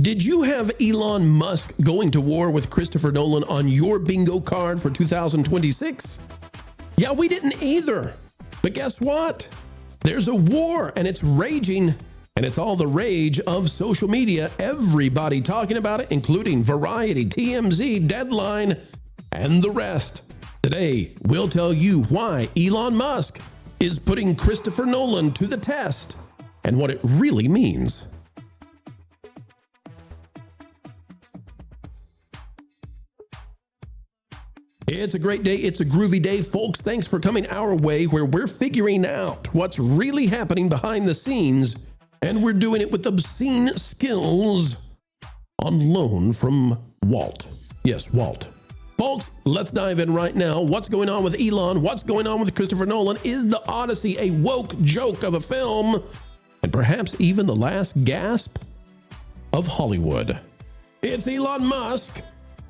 Did you have Elon Musk going to war with Christopher Nolan on your bingo card for 2026? Yeah, we didn't either. But guess what? There's a war and it's raging, and it's all the rage of social media. Everybody talking about it, including Variety, TMZ, Deadline, and the rest. Today, we'll tell you why Elon Musk is putting Christopher Nolan to the test and what it really means. It's a great day. It's a groovy day, folks. Thanks for coming our way, where we're figuring out what's really happening behind the scenes, and we're doing it with obscene skills on loan from Walt. Yes, Walt. Folks, let's dive in right now. What's going on with Elon? What's going on with Christopher Nolan? Is the Odyssey a woke joke of a film? And perhaps even the last gasp of Hollywood? It's Elon Musk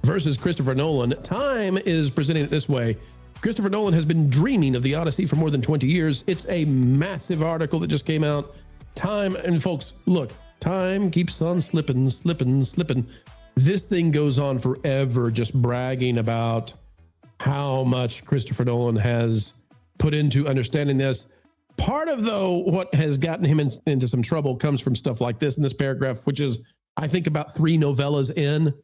versus Christopher Nolan. Time is presenting it this way. Christopher Nolan has been dreaming of the Odyssey for more than 20 years. It's a massive article that just came out. Time, and folks, look, time keeps on slipping. This thing goes on forever, just bragging about how much Christopher Nolan has put into understanding this. Part of, though, what has gotten him into some trouble comes from stuff like this in this paragraph, which is, I think, about 3 novellas in.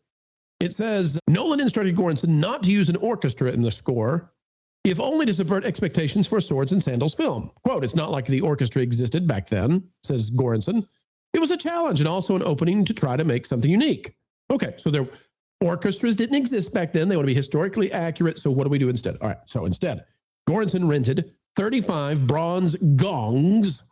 It says, Nolan instructed Göransson not to use an orchestra in the score, if only to subvert expectations for a swords and sandals film. Quote, it's not like the orchestra existed back then, says Göransson. It was a challenge and also an opening to try to make something unique. Okay, so their orchestras didn't exist back then. They want to be historically accurate. So what do we do instead? All right, so instead, Göransson rented 35 bronze gongs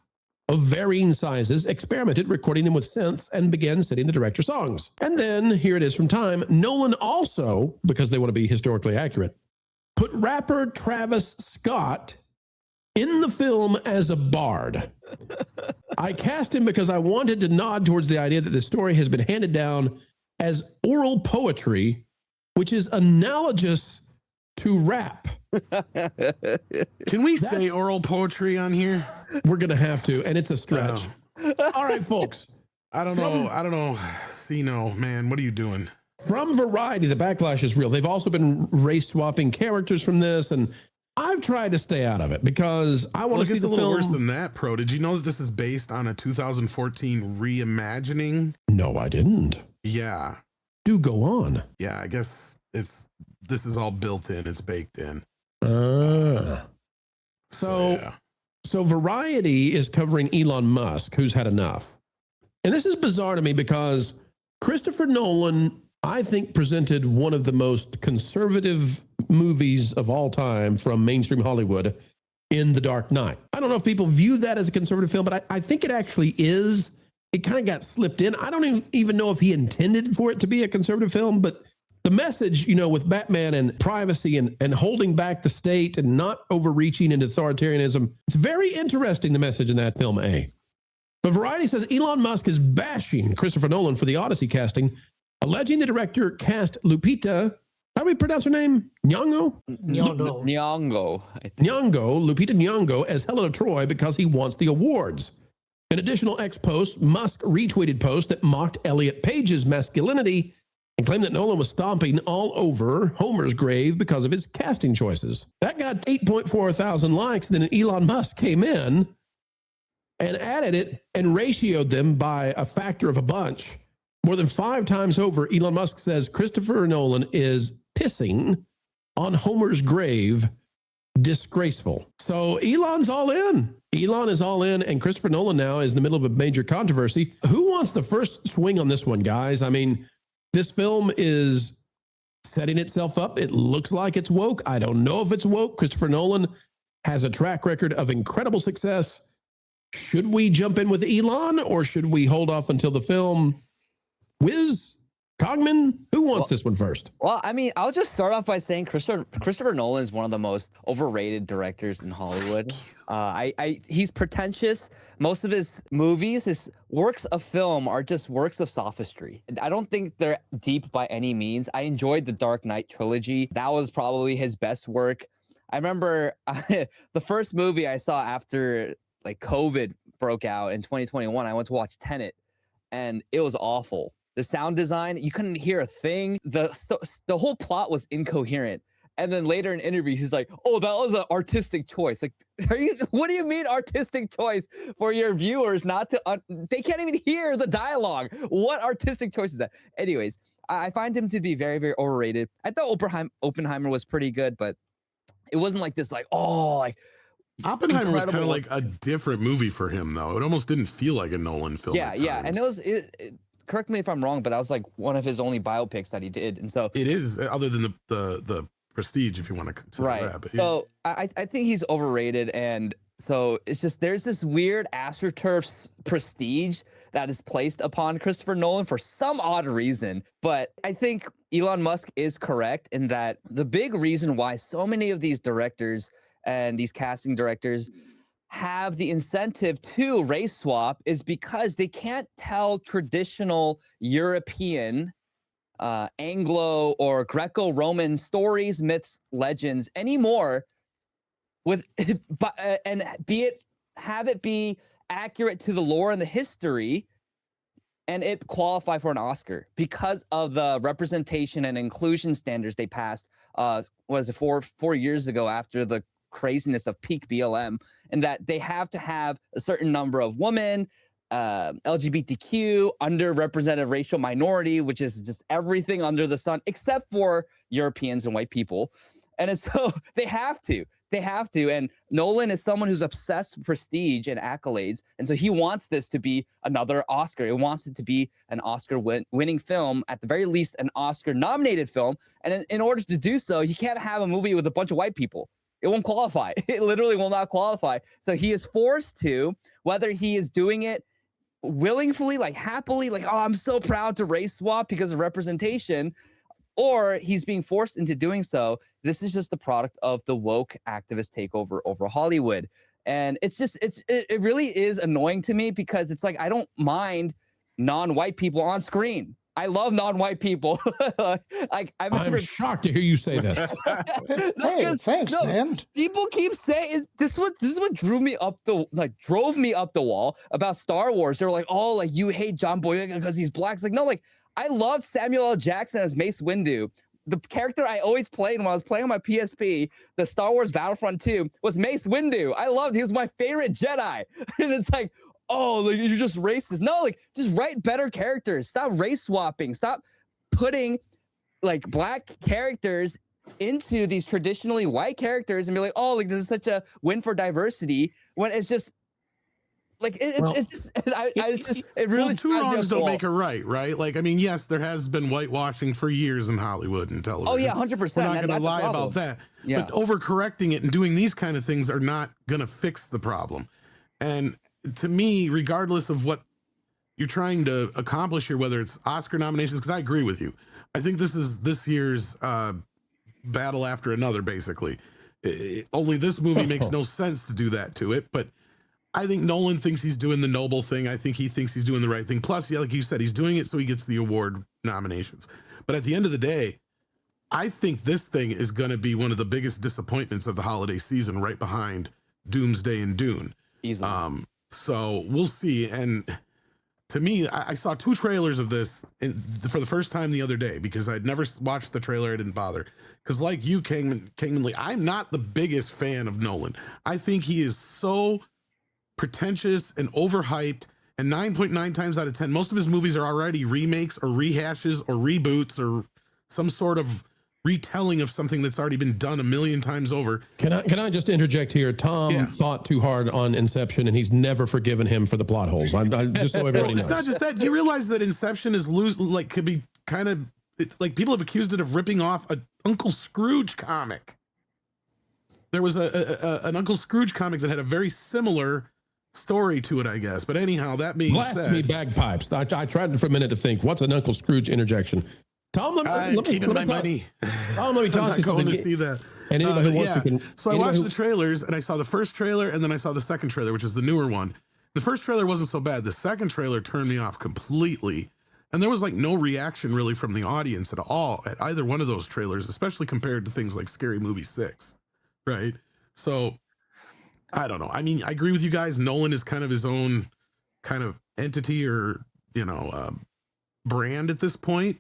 of varying sizes, experimented recording them with synths, and began setting the director songs. And then, here it is from Time, Nolan also, because they want to be historically accurate, put rapper Travis Scott in the film as a bard. I cast him because I wanted to nod towards the idea that the story has been handed down as oral poetry, which is analogous to rap. Can we say oral poetry on here? We're going to have to, and it's a stretch. All right, folks. I don't know. See, no, man, what are you doing? From Variety, the backlash is real. They've also been race swapping characters from this, and I've tried to stay out of it because I want to see the film. It's a little worse than that, Pro. Did you know that this is based on a 2014 reimagining? No, I didn't. Yeah. Do go on. Yeah, I guess this is all built in. It's baked in. So Variety is covering Elon Musk, who's had enough. And this is bizarre to me because Christopher Nolan, I think, presented one of the most conservative movies of all time from mainstream Hollywood in The Dark Knight. I don't know if people view that as a conservative film, but I think it actually is. It kind of got slipped in. I don't even know if he intended for it to be a conservative film, but the message, with Batman and privacy and holding back the state and not overreaching into authoritarianism, it's very interesting, the message in that film, A. But Variety says Elon Musk is bashing Christopher Nolan for the Odyssey casting, alleging the director cast Lupita, how do we pronounce her name? Nyong'o? Nyong'o. Lupita Nyong'o as Helena Troy because he wants the awards. An additional ex-post, Musk retweeted posts that mocked Elliot Page's masculinity and claimed that Nolan was stomping all over Homer's grave because of his casting choices. That got 8.4 thousand likes. Then Elon Musk came in and added it and ratioed them by a factor of a bunch. More than 5 times over, Elon Musk says Christopher Nolan is pissing on Homer's grave. Disgraceful. So Elon's all in. Elon is all in, and Christopher Nolan now is in the middle of a major controversy. Who wants the first swing on this one, guys? I mean, this film is setting itself up. It looks like it's woke. I don't know if it's woke. Christopher Nolan has a track record of incredible success. Should we jump in with Elon, or should we hold off until the film? Wiz? Cogman? Who wants this one first? Well, I mean, I'll just start off by saying Christopher Nolan is one of the most overrated directors in Hollywood. He's pretentious. Most of his movies, his works of film, are just works of sophistry. I don't think they're deep by any means. I enjoyed the Dark Knight trilogy. That was probably his best work. I remember the first movie I saw after COVID broke out in 2021. I went to watch Tenet, and it was awful. the sound design, you couldn't hear a thing. The whole plot was incoherent. And then later in interviews, he's like, "Oh, that was an artistic choice." Like, what do you mean artistic choice for your viewers not to? They can't even hear the dialogue. What artistic choice is that? Anyways, I find him to be very, very overrated. I thought Oppenheimer was pretty good, but it wasn't like this. Like, oh, like Oppenheimer was kind of like a different movie for him, though. It almost didn't feel like a Nolan film. Yeah, yeah, and it was. Correct me if I'm wrong, but that was like one of his only biopics that he did, and so it is, other than the Prestige, if you want to consider that. But, yeah. So I think he's overrated, and so it's just there's this weird AstroTurf prestige that is placed upon Christopher Nolan for some odd reason. But I think Elon Musk is correct in that the big reason why so many of these directors and these casting directors have the incentive to race swap is because they can't tell traditional European Anglo or Greco-Roman stories, myths, legends anymore with and have it be accurate to the lore and the history, and it qualify for an Oscar because of the representation and inclusion standards they passed was it 4 years ago after the craziness of peak BLM, and that they have to have a certain number of women, LGBTQ, underrepresented racial minority, which is just everything under the sun except for Europeans and white people. And so they have to. And Nolan is someone who's obsessed with prestige and accolades. And so he wants this to be another Oscar. He wants it to be an Oscar winning film, at the very least an Oscar nominated film. And in order to do so, you can't have a movie with a bunch of white people. It won't qualify. It literally will not qualify. So he is forced to, whether he is doing it willingly, like happily, like, oh, I'm so proud to race swap because of representation, or he's being forced into doing so. This is just the product of the woke activist takeover over Hollywood. And it really is annoying to me because it's like, I don't mind non-white people on screen. I love non-white people. I'm shocked to hear you say this. Hey, thanks, man. People keep saying this is what drove me up the wall about Star Wars. They were like, "Oh, like you hate John Boyega because he's black." It's like, no, like I love Samuel L. Jackson as Mace Windu. The character I always played when I was playing on my PSP, the Star Wars Battlefront 2, was Mace Windu. He was my favorite Jedi. And it's like, oh, like you're just racist. No, like just write better characters. Stop race swapping. Stop putting like black characters into these traditionally white characters and be like, oh, like this is such a win for diversity, when it's just like it really, two wrongs don't make a right? Like, I mean, yes, there has been whitewashing for years in Hollywood and television. Oh yeah, 100%. We're not going to lie about that. Yeah. But overcorrecting it and doing these kind of things are not going to fix the problem. And to me, regardless of what you're trying to accomplish here, whether it's Oscar nominations, because I agree with you, I think this is this year's battle after another, basically. Only this movie makes no sense to do that to it, but I think Nolan thinks he's doing the noble thing. I think he thinks he's doing the right thing. Plus, yeah, like you said, he's doing it so he gets the award nominations. But at the end of the day, I think this thing is going to be one of the biggest disappointments of the holiday season, right behind Doomsday and Dune. Easily. So we'll see. And to me, I saw 2 trailers of this for the first time the other day because I'd never watched the trailer. I didn't bother. Because like you, Kingman Lee, I'm not the biggest fan of Nolan. I think he is so pretentious and overhyped, and 9.9 times out of 10, most of his movies are already remakes or rehashes or reboots or some sort of retelling of something that's already been done a million times over. Can I just interject here? Tom thought too hard on Inception, and he's never forgiven him for the plot holes. I'm just so everybody knows. It's not just that. Do you realize that Inception is could be kind of, it's like people have accused it of ripping off a Uncle Scrooge comic. There was an Uncle Scrooge comic that had a very similar story to it, I guess. But anyhow, that being said, blasphemy bagpipes. I tried for a minute to think, what's an Uncle Scrooge interjection? Tom, let me keeping my money. Tom, let me toss you something. To see that. And anybody who wants to so I watched the trailers, and I saw the first trailer, and then I saw the second trailer, which is the newer one. The first trailer wasn't so bad. The second trailer turned me off completely, and there was like no reaction really from the audience at all at either one of those trailers, especially compared to things like Scary Movie 6, right? So I don't know. I mean, I agree with you guys. Nolan is kind of his own kind of entity, or brand at this point,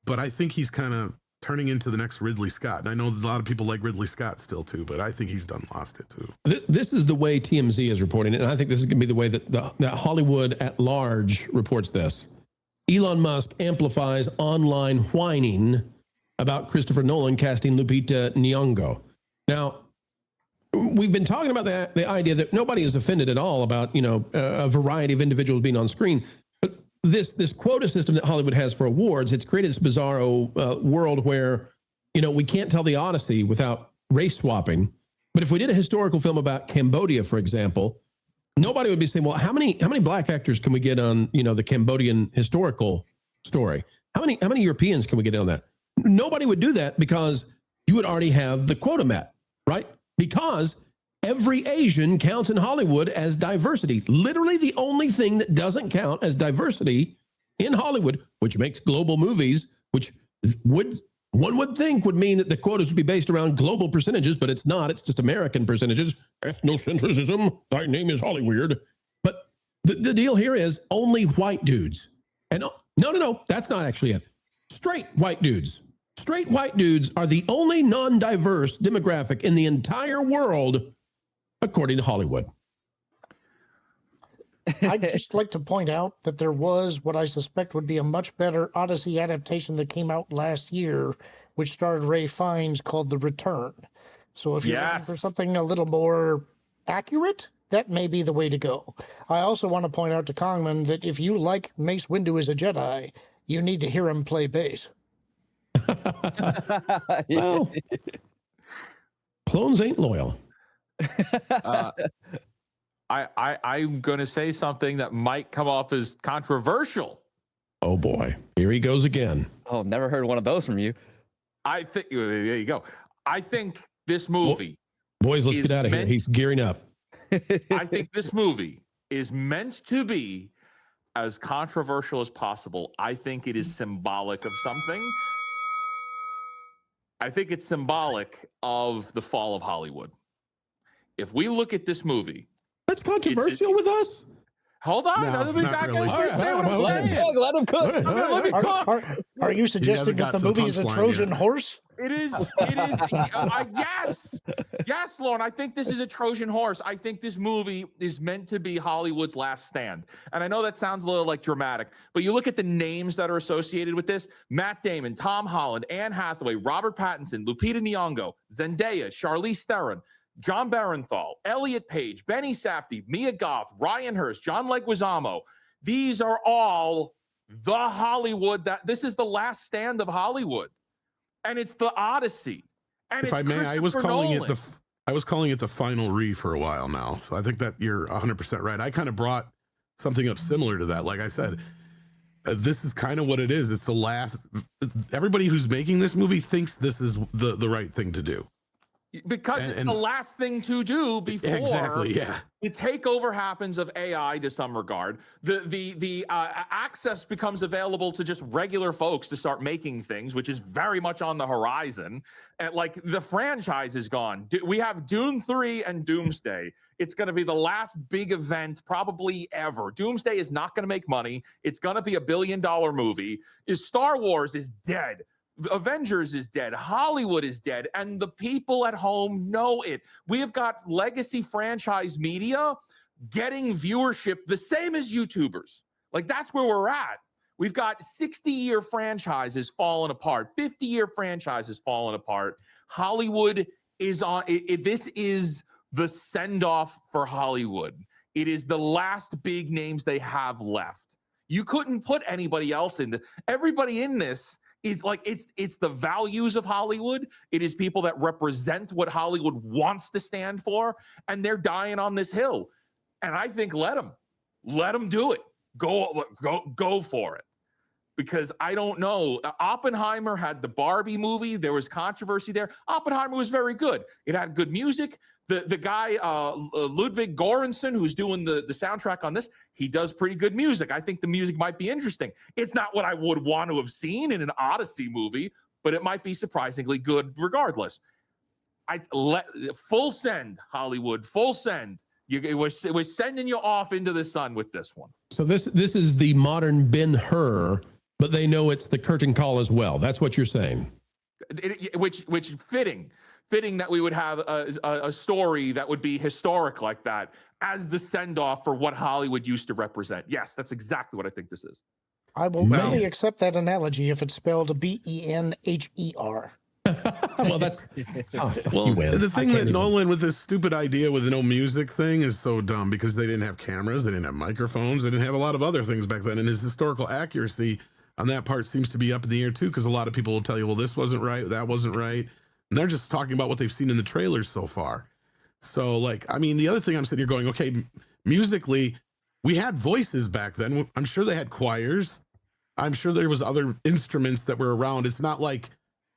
but I think he's kind of turning into the next Ridley Scott. And I know a lot of people like Ridley Scott still too, but I think he's done lost it too. This is the way TMZ is reporting it, and I think this is going to be the way that Hollywood at large reports this. Elon Musk amplifies online whining about Christopher Nolan casting Lupita Nyong'o. Now, we've been talking about the idea that nobody is offended at all about, a variety of individuals being on screen. But this quota system that Hollywood has for awards, it's created this bizarro world where, we can't tell the Odyssey without race swapping. But if we did a historical film about Cambodia, for example, nobody would be saying, well, how many black actors can we get on, the Cambodian historical story? How many Europeans can we get on that? Nobody would do that because you would already have the quota met, right? Because every Asian counts in Hollywood as diversity. Literally the only thing that doesn't count as diversity in Hollywood, which makes global movies, which one would think would mean that the quotas would be based around global percentages, but it's not. It's just American percentages. Ethnocentrism. Thy name is Hollywood. But the deal here is only white dudes. And no, that's not actually it. Straight white dudes. Straight white dudes are the only non-diverse demographic in the entire world, according to Hollywood. I'd just like to point out that there was what I suspect would be a much better Odyssey adaptation that came out last year, which starred Ray Fiennes, called The Return. So if you're looking for something a little more accurate, that may be the way to go. I also want to point out to Kongman that if you like Mace Windu as a Jedi, you need to hear him play bass. Well, clones ain't loyal. I'm going to say something that might come off as controversial. Oh boy, here he goes again. Oh, never heard one of those from you. I think there you go. I think this movie, boys, let's get out of here. He's gearing up. I think this movie is meant to be as controversial as possible. I think it is symbolic of something. I think it's symbolic of the fall of Hollywood. If we look at this movie, that's controversial with us. Hold on, no, let me back really. Let him cook. Let me cook. Are you suggesting that the movie is a Trojan horse? It is. Yes, Lauren. I think this is a Trojan horse. I think this movie is meant to be Hollywood's last stand. And I know that sounds a little like dramatic, but you look at the names that are associated with this: Matt Damon, Tom Holland, Anne Hathaway, Robert Pattinson, Lupita Nyong'o, Zendaya, Charlize Theron, John Barenthal, Elliot Page, Benny Safdie, Mia Goth, Ryan Hurst, John Leguizamo. These are all the Hollywood this is the last stand of Hollywood. And it's the Odyssey. And if I may, I was calling it the final re for a while now. So I think that you're 100% right. I kind of brought something up similar to that. Like I said, this is kind of what it is. It's the last. Everybody who's making this movie thinks this is the right thing to do. Because it's the last thing to do before the takeover happens of AI to some regard. The access becomes available to just regular folks to start making things, which is very much on the horizon. And like the franchise is gone. We have Dune 3 and Doomsday. It's going to be the last big event probably ever. Doomsday is not going to make money. It's going to be $1 billion movie. Star Wars is dead. Avengers is dead. Hollywood is dead. And the people at home know it. We have got legacy franchise media getting viewership the same as YouTubers. Like, that's where we're at. We've got 60-year franchises falling apart, 50-year franchises falling apart. Hollywood is on this is the send-off for Hollywood. It is the last big names they have left. You couldn't put anybody else in everybody in this is like it's the values of Hollywood. It is people that represent what Hollywood wants to stand for, and they're dying on this hill. And I think let them do it. Go for it. Because I don't know. Oppenheimer had the Barbie movie. There was controversy there. Oppenheimer was very good. It had good music. The guy, Ludwig Göransson, who's doing the soundtrack on this, he does pretty good music. I think the music might be interesting. It's not what I would want to have seen in an Odyssey movie, but it might be surprisingly good regardless. Full send, Hollywood, full send. We're sending you off into the sun with this one. So this is the modern Ben-Hur But they know it's the curtain call as well. That's what you're saying. Which fitting that we would have a story that would be historic like that as the send-off for what Hollywood used to represent. Yes, that's exactly what I think this is. I will only accept that analogy if it's spelled Benher. Well, that's the thing that Nolan with this stupid idea with the no music thing is so dumb, because they didn't have cameras, they didn't have microphones, they didn't have a lot of other things back then, and his historical accuracy on that part seems to be up in the air too, because a lot of people will tell you, well, this wasn't right, that wasn't right, and they're just talking about what they've seen in the trailers so far. So, like, I mean, the other thing I'm sitting here going, okay, musically, we had voices back then. I'm sure they had choirs. I'm sure there was other instruments that were around. It's not like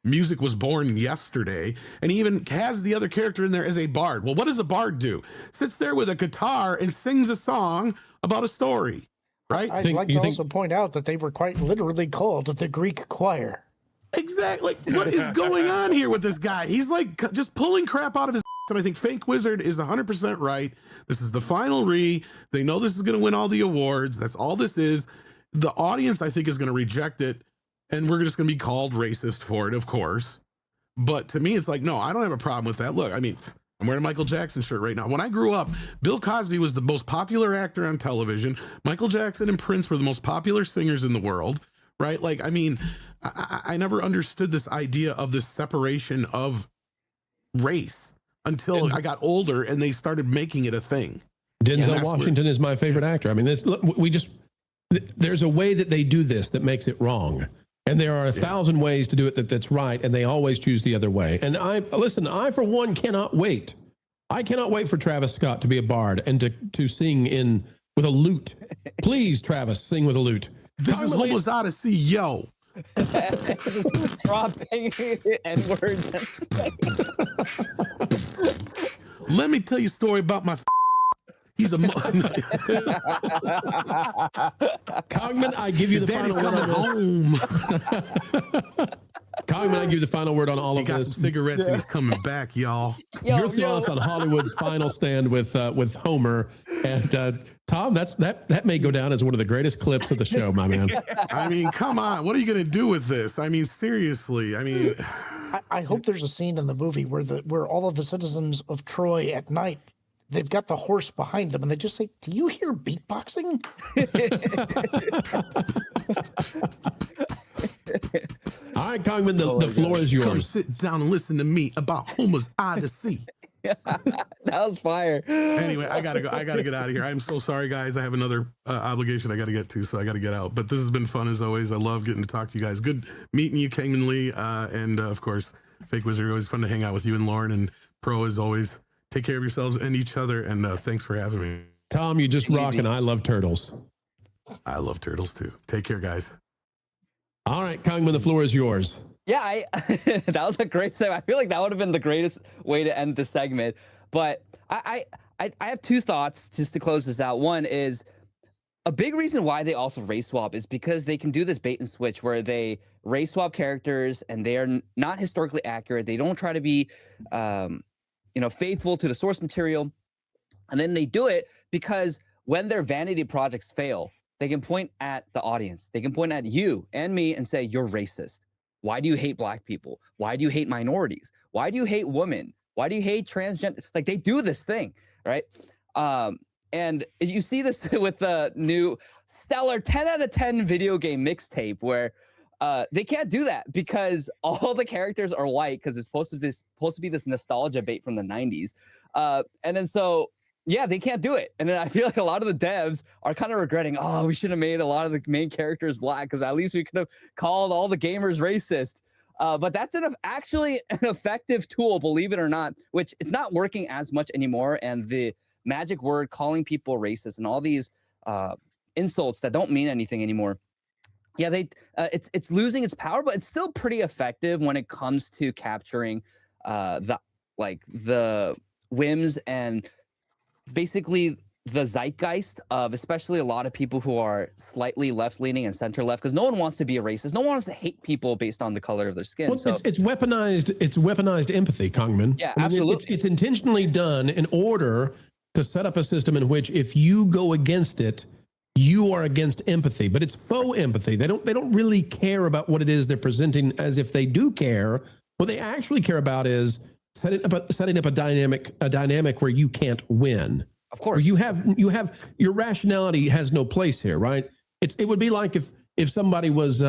music was born yesterday. And he even has the other character in there as a bard. Well, what does a bard do? Sits there with a guitar and sings a song about a story, right? I'd like to also point out that they were quite literally called the Greek choir. Exactly. What is going on here with this guy? He's like just pulling crap out of his and I think Fake Wizard is 100% right. This is the final They know this is going to win all the awards. That's all this is. The audience, I think, is going to reject it, and we're just going to be called racist for it, of course. But to me, it's like, no, I don't have a problem with that. Look, I mean, I'm wearing a Michael Jackson shirt right now. When I grew up, Bill Cosby was the most popular actor on television. Michael Jackson and Prince were the most popular singers in the world, right? Like, I mean, I never understood this idea of this separation of race until I got older and they started making it a thing. Denzel Washington is my favorite actor. I mean, there's a way that they do this that makes it wrong. And there are 1,000 ways to do it that's right, and they always choose the other way. And I for one cannot wait. I cannot wait for Travis Scott to be a bard and to sing with a lute. Please, Travis, sing with a lute. This is Homer's Odyssey, yo. Dropping N-words. Let me tell you a story about my he's a Cogman, I give you the final word. Cogman, I give you the final word on all of this. He got some cigarettes and he's coming back, y'all. Your thoughts on Hollywood's final stand with Homer and Tom? That may go down as one of the greatest clips of the show, my man. I mean, come on, what are you going to do with this? I mean, seriously. I mean, I hope there's a scene in the movie where all of the citizens of Troy at night, they've got the horse behind them and they just say, "Do you hear beatboxing?" All right, Cogman, the floor is yours. Come sit down and listen to me about Homer's Odyssey. That was fire. Anyway, I gotta go. I gotta get out of here. I'm so sorry, guys. I have another obligation I gotta get to, so I gotta get out. But this has been fun as always. I love getting to talk to you guys. Good meeting you, Kingman Lee, and of course, Fake Wizard. Always fun to hang out with you and Lauren and Pro as always. Take care of yourselves and each other, and thanks for having me. Tom, you just rock, and I love turtles. I love turtles too. Take care, guys. All right, Cogman, the floor is yours. Yeah, that was a great segment. I feel like that would have been the greatest way to end the segment. But I have two thoughts just to close this out. One is a big reason why they also race swap is because they can do this bait and switch where they race swap characters and they are not historically accurate. They don't try to be, faithful to the source material. And then they do it because when their vanity projects fail, they can point at the audience. They can point at you and me and say, "You're racist. Why do you hate black people? Why do you hate minorities? Why do you hate women? Why do you hate transgender?" Like, they do this thing, right? And you see this with the new stellar 10 out of 10 video game mixtape where they can't do that because all the characters are white because it's supposed to be this nostalgia bait from the 90s. And then so, yeah, they can't do it. And then I feel like a lot of the devs are kind of regretting, oh, we should have made a lot of the main characters black because at least we could have called all the gamers racist. But that's actually an effective tool, believe it or not, which it's not working as much anymore. And the magic word calling people racist and all these insults that don't mean anything anymore. Yeah, it's losing its power, but it's still pretty effective when it comes to capturing the whims and basically the zeitgeist of especially a lot of people who are slightly left-leaning and center-left, because no one wants to be a racist. No one wants to hate people based on the color of their skin. Well, so it's weaponized. It's weaponized empathy, Cogman. Yeah, absolutely. It's intentionally done in order to set up a system in which if you go against it, you are against empathy, but it's faux empathy. They don't really care about what it is they're presenting as if they do care. What they actually care about is setting up a dynamic where you can't win. Of course. You have your rationality has no place here, right? It would be like if somebody was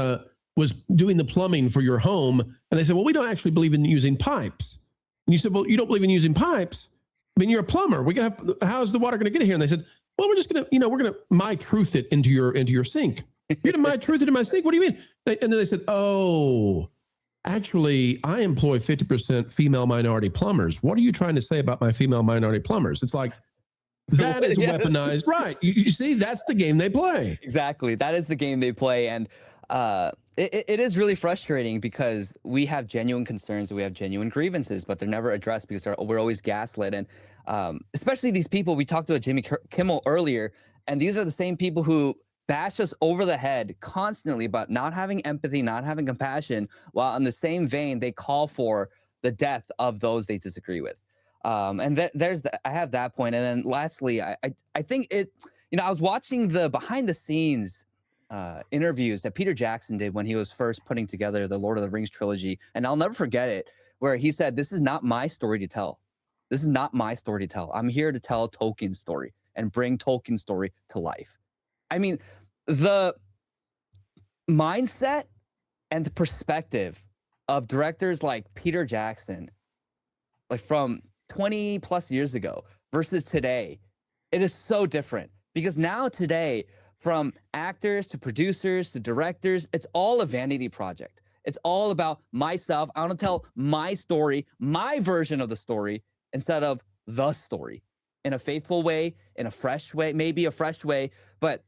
doing the plumbing for your home and they said, well, we don't actually believe in using pipes. And you said, well, you don't believe in using pipes? I mean, you're a plumber. How's the water going to get here? And they said, well, we're just going to, we're going to my truth it into your sink. You're going to my truth it in my sink? What do you mean? And then they said, oh, actually, I employ 50% female minority plumbers. What are you trying to say about my female minority plumbers? It's like, that is weaponized. Right. You see, that's the game they play. Exactly. That is the game they play. And it is really frustrating because we have genuine concerns and we have genuine grievances, but they're never addressed because we're always gaslit. And especially these people, we talked about Jimmy Kimmel earlier, and these are the same people who bash us over the head constantly about not having empathy, not having compassion, while in the same vein, they call for the death of those they disagree with. And I have that point. And then lastly, I think I was watching the behind the scenes interviews that Peter Jackson did when he was first putting together the Lord of the Rings trilogy. And I'll never forget it, where he said, this is not my story to tell. This is not my story to tell. I'm here to tell Tolkien's story and bring Tolkien's story to life. I mean, the mindset and the perspective of directors like Peter Jackson, like from 20 plus years ago versus today, it is so different, because now today, from actors to producers to directors, it's all a vanity project. It's all about myself. I want to tell my story, my version of the story, instead of the story, in a faithful way, in a fresh way, maybe a fresh way, but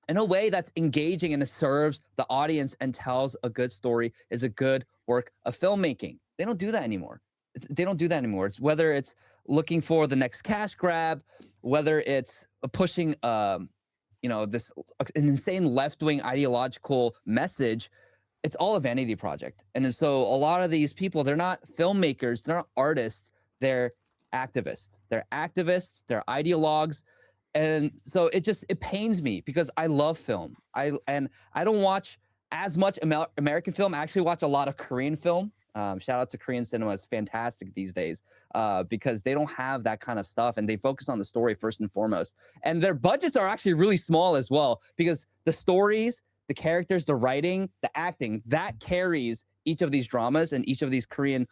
in a way that's engaging and it serves the audience and tells a good story, is a good work of filmmaking. They don't do that anymore. They don't do that anymore. It's whether it's looking for the next cash grab, whether it's pushing, this an insane left-wing ideological message. It's all a vanity project. And so a lot of these people, they're not filmmakers, they're not artists, they're activists. They're activists, they're ideologues. And so it pains me because I love film. I don't watch as much American film. I actually watch a lot of Korean film. Shout out to Korean cinema. It's fantastic these days because they don't have that kind of stuff and they focus on the story first and foremost. And their budgets are actually really small as well, because the stories, the characters, the writing, the acting, that carries each of these dramas and each of these Korean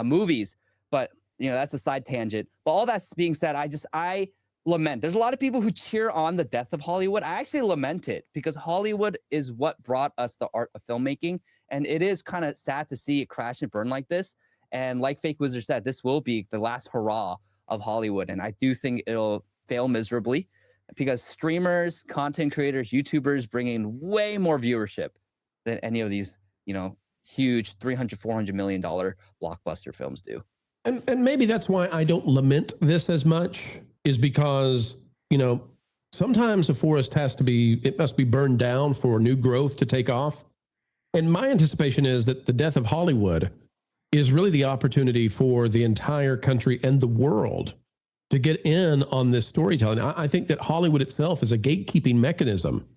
movies. But, that's a side tangent. But all that's being said, I lament. There's a lot of people who cheer on the death of Hollywood. I actually lament it because Hollywood is what brought us the art of filmmaking. And it is kind of sad to see it crash and burn like this. And like Fake Wizard said, this will be the last hurrah of Hollywood. And I do think it'll fail miserably because streamers, content creators, YouTubers bring in way more viewership than any of these, huge $300, $400 million blockbuster films do. And maybe that's why I don't lament this as much, is because, sometimes a forest must be burned down for new growth to take off. And my anticipation is that the death of Hollywood is really the opportunity for the entire country and the world to get in on this storytelling. I think that Hollywood itself is a gatekeeping mechanism.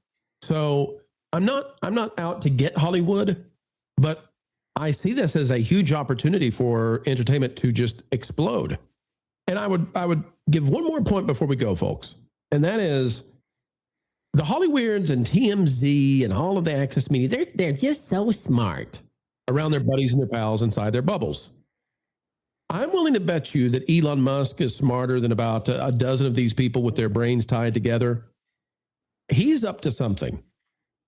So I'm not out to get Hollywood, but I see this as a huge opportunity for entertainment to just explode. And I would give one more point before we go, folks. And that is the Hollyweirds and TMZ and all of the access media, they're just so smart around their buddies and their pals inside their bubbles. I'm willing to bet you that Elon Musk is smarter than about a dozen of these people with their brains tied together. He's up to something.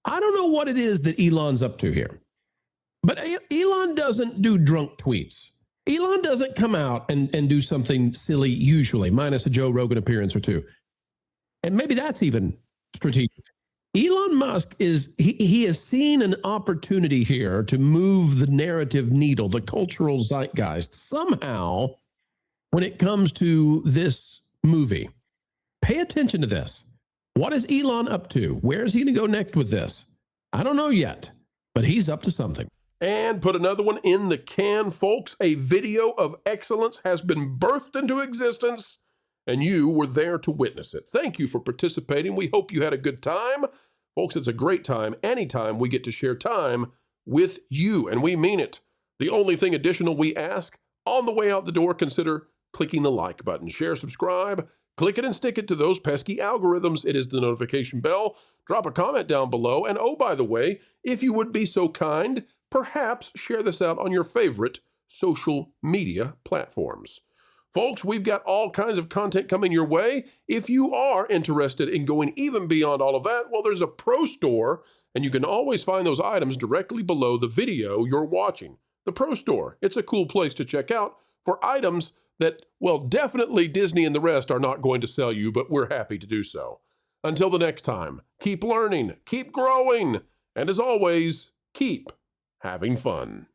I don't know what it is that Elon's up to here. But Elon doesn't do drunk tweets. Elon doesn't come out and do something silly usually, minus a Joe Rogan appearance or two. And maybe that's even strategic. Elon Musk he has seen an opportunity here to move the narrative needle, the cultural zeitgeist, somehow when it comes to this movie. Pay attention to this. What is Elon up to? Where is he going to go next with this? I don't know yet, but he's up to something. And put another one in the can, folks. A video of excellence has been birthed into existence, and you were there to witness it. Thank you for participating. We hope you had a good time. Folks, it's a great time anytime we get to share time with you, and we mean it. The only thing additional we ask, on the way out the door, consider clicking the like button. Share, subscribe, click it and stick it to those pesky algorithms. It is the notification bell. Drop a comment down below. And oh, by the way, if you would be so kind, perhaps share this out on your favorite social media platforms. Folks, we've got all kinds of content coming your way. If you are interested in going even beyond all of that, well, there's a pro store, and you can always find those items directly below the video you're watching. The pro store, it's a cool place to check out for items that, well, definitely Disney and the rest are not going to sell you, but we're happy to do so. Until the next time, keep learning, keep growing, and as always, keep having fun.